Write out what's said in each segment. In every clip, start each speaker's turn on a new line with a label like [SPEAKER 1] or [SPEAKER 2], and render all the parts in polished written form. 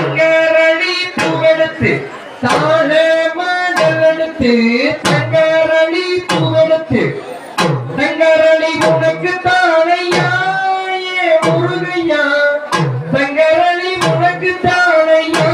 [SPEAKER 1] தங்கரளி பூவெடுத்து தானே மணல் எடுத்து தங்கரளி பூவெடுத்து தங்கரளி உனக்கு தானையா முருகையா தங்கரளி உனக்கு தானையா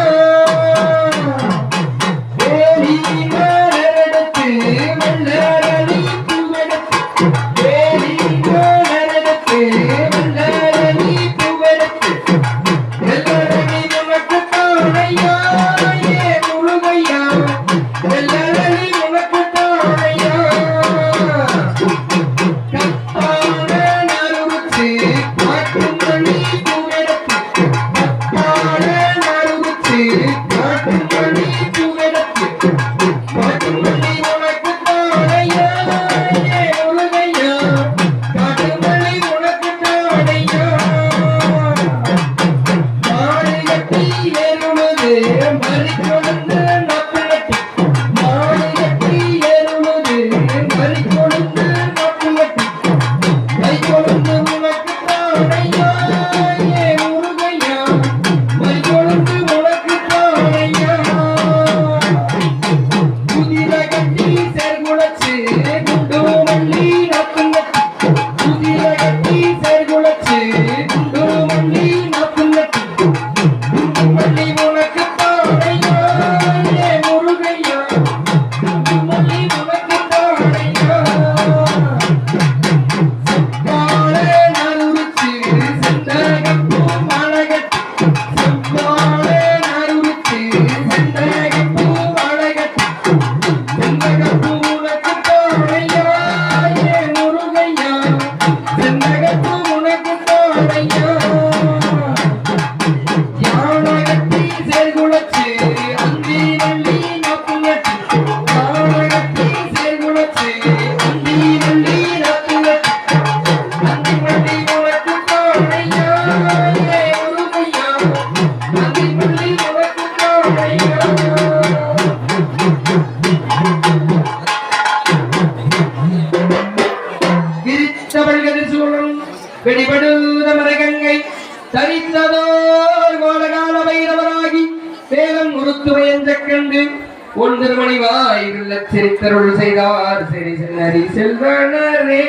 [SPEAKER 1] வெடிபடுதமரகங்கை தரித்ததோர் கோலகால வைரவராகி வேகம் உருத்துவையஞ்ச கண்டு ஒன்று மணிவாய் சிரித்தருள் செய்தார் சரி சென்னரி செல்வனரே